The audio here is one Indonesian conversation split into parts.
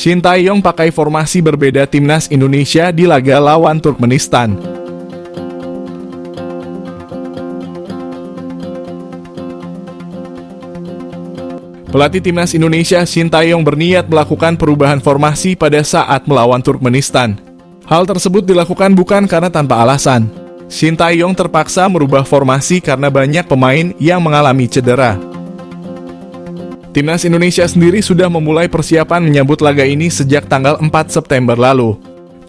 Shin Tae-yong pakai formasi berbeda timnas Indonesia di laga lawan Turkmenistan. Pelatih timnas Indonesia Shin Tae-yong berniat melakukan perubahan formasi pada saat melawan Turkmenistan. Hal tersebut dilakukan bukan karena tanpa alasan. Shin Tae-yong terpaksa merubah formasi karena banyak pemain yang mengalami cedera. Timnas Indonesia sendiri sudah memulai persiapan menyambut laga ini sejak tanggal 4 September lalu.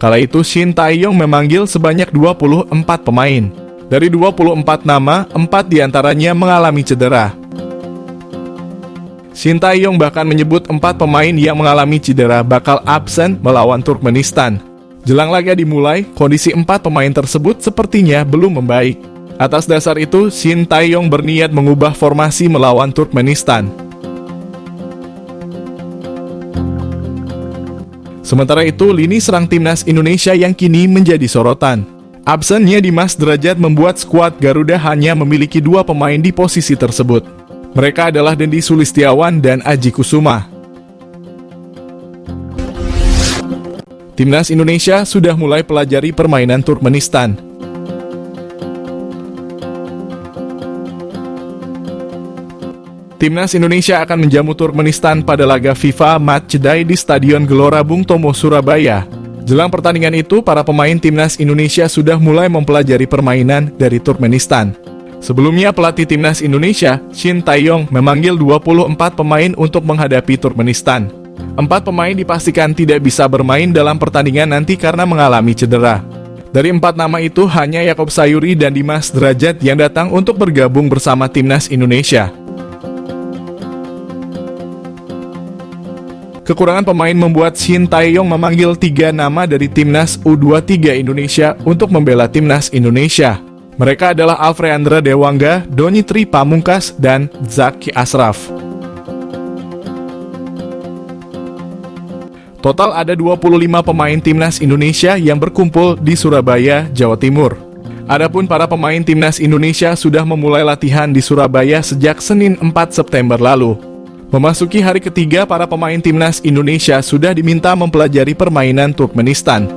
Kala itu Shin Tae-yong memanggil sebanyak 24 pemain. Dari 24 nama, 4 diantaranya mengalami cedera. Shin Tae-yong bahkan menyebut 4 pemain yang mengalami cedera bakal absen melawan Turkmenistan. Jelang laga dimulai, kondisi 4 pemain tersebut sepertinya belum membaik. Atas dasar itu, Shin Tae-yong berniat mengubah formasi melawan Turkmenistan. Sementara itu, lini serang timnas Indonesia yang kini menjadi sorotan. Absennya Dimas Derajat membuat skuad Garuda hanya memiliki 2 pemain di posisi tersebut. Mereka adalah Dendi Sulistiawan dan Aji Kusuma. Timnas Indonesia sudah mulai pelajari permainan Turkmenistan. Timnas Indonesia akan menjamu Turkmenistan pada laga FIFA Matchday di Stadion Gelora Bung Tomo, Surabaya. Jelang pertandingan itu, para pemain timnas Indonesia sudah mulai mempelajari permainan dari Turkmenistan. Sebelumnya, pelatih timnas Indonesia, Shin Tae-yong, memanggil 24 pemain untuk menghadapi Turkmenistan. 4 pemain dipastikan tidak bisa bermain dalam pertandingan nanti karena mengalami cedera. Dari 4 nama itu, hanya Yaakob Sayuri dan Dimas Derajat yang datang untuk bergabung bersama timnas Indonesia. Kekurangan pemain membuat Shin Tae-yong memanggil 3 nama dari timnas U23 Indonesia untuk membela timnas Indonesia. Mereka adalah Alfreandra Dewangga, Doni Tri Pamungkas, dan Zaki Ashraf. Total ada 25 pemain timnas Indonesia yang berkumpul di Surabaya, Jawa Timur. Adapun para pemain timnas Indonesia sudah memulai latihan di Surabaya sejak Senin 4 September lalu. Memasuki hari ketiga, para pemain timnas Indonesia sudah diminta mempelajari permainan Turkmenistan.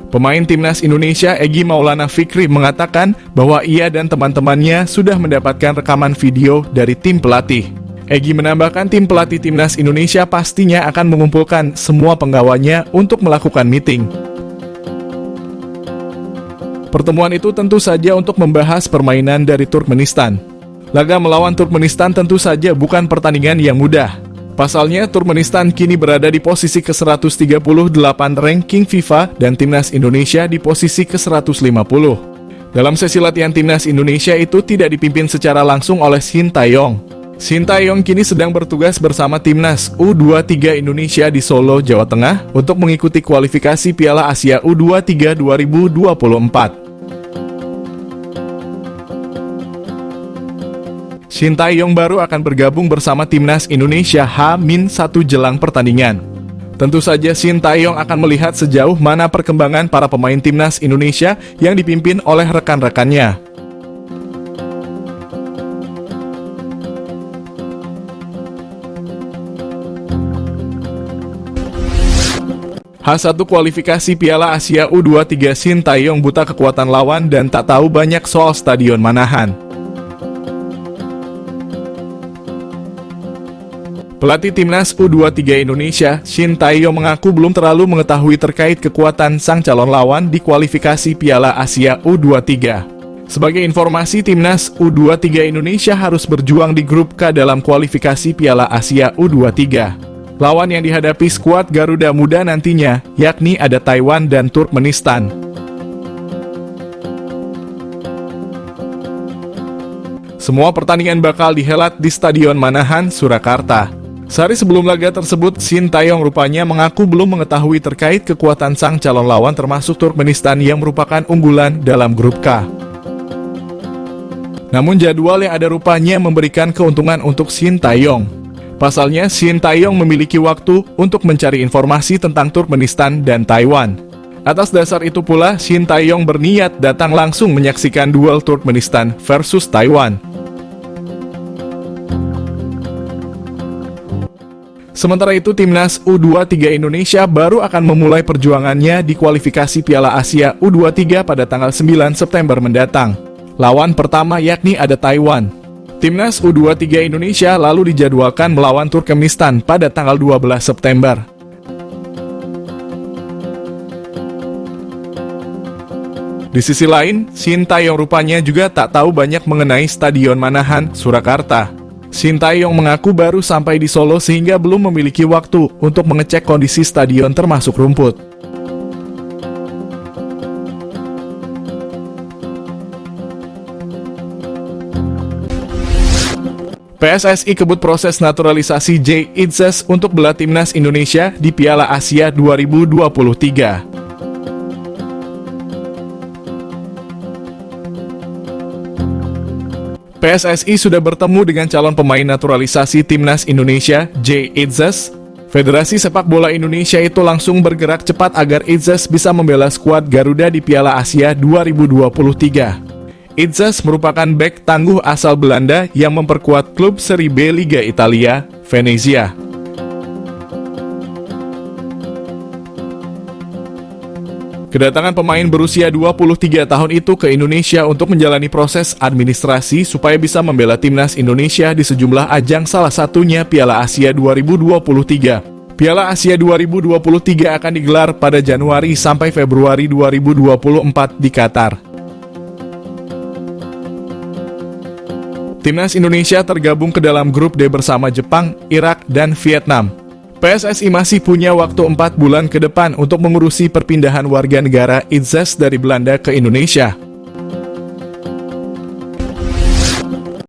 Pemain timnas Indonesia Egy Maulana Fikri mengatakan bahwa ia dan teman-temannya sudah mendapatkan rekaman video dari tim pelatih. Egy menambahkan tim pelatih timnas Indonesia pastinya akan mengumpulkan semua penggawanya untuk melakukan meeting. Pertemuan itu tentu saja untuk membahas permainan dari Turkmenistan. Laga melawan Turkmenistan tentu saja bukan pertandingan yang mudah. Pasalnya, Turkmenistan kini berada di posisi ke-138 ranking FIFA dan timnas Indonesia di posisi ke-150. Dalam sesi latihan timnas Indonesia itu tidak dipimpin secara langsung oleh Shin Tae-yong. Shin Tae-yong kini sedang bertugas bersama timnas U23 Indonesia di Solo, Jawa Tengah untuk mengikuti kualifikasi Piala Asia U23 2024. Shin Tae-yong baru akan bergabung bersama timnas Indonesia H-1 jelang pertandingan. Tentu saja Shin Tae-yong akan melihat sejauh mana perkembangan para pemain timnas Indonesia yang dipimpin oleh rekan-rekannya. H1 kualifikasi Piala Asia U23, Shin Tae-yong buta kekuatan lawan dan tak tahu banyak soal Stadion Manahan. Pelatih timnas U23 Indonesia, Shin Tae-yong mengaku belum terlalu mengetahui terkait kekuatan sang calon lawan di kualifikasi Piala Asia U23. Sebagai informasi, timnas U23 Indonesia harus berjuang di grup K dalam kualifikasi Piala Asia U23. Lawan yang dihadapi skuad Garuda Muda nantinya, yakni ada Taiwan dan Turkmenistan. Semua pertandingan bakal dihelat di Stadion Manahan, Surakarta. Sehari sebelum laga tersebut, Shin Tae-yong rupanya mengaku belum mengetahui terkait kekuatan sang calon lawan termasuk Turkmenistan yang merupakan unggulan dalam grup K. Namun jadwal yang ada rupanya memberikan keuntungan untuk Shin Tae-yong. Pasalnya, Shin Tae-yong memiliki waktu untuk mencari informasi tentang Turkmenistan dan Taiwan. Atas dasar itu pula, Shin Tae-yong berniat datang langsung menyaksikan duel Turkmenistan versus Taiwan. Sementara itu, timnas U23 Indonesia baru akan memulai perjuangannya di kualifikasi Piala Asia U23 pada tanggal 9 September mendatang. Lawan pertama yakni ada Taiwan. Timnas U23 Indonesia lalu dijadwalkan melawan Turkmenistan pada tanggal 12 September. Di sisi lain, Shin Tae-yong rupanya juga tak tahu banyak mengenai Stadion Manahan, Surakarta. Shin Tae-yong mengaku baru sampai di Solo sehingga belum memiliki waktu untuk mengecek kondisi stadion termasuk rumput. PSSI kebut proses naturalisasi Jay Itzes untuk bela timnas Indonesia di Piala Asia 2023. PSSI sudah bertemu dengan calon pemain naturalisasi timnas Indonesia, Jay Itzes. Federasi Sepak Bola Indonesia itu langsung bergerak cepat agar Itzes bisa membela skuad Garuda di Piala Asia 2023. Itzes merupakan bek tangguh asal Belanda yang memperkuat klub Serie B Liga Italia, Venezia. Kedatangan pemain berusia 23 tahun itu ke Indonesia untuk menjalani proses administrasi supaya bisa membela timnas Indonesia di sejumlah ajang, salah satunya Piala Asia 2023. Piala Asia 2023 akan digelar pada Januari sampai Februari 2024 di Qatar. Timnas Indonesia tergabung ke dalam grup D bersama Jepang, Irak, dan Vietnam. PSSI masih punya waktu 4 bulan ke depan untuk mengurusi perpindahan warga negara Itzes dari Belanda ke Indonesia.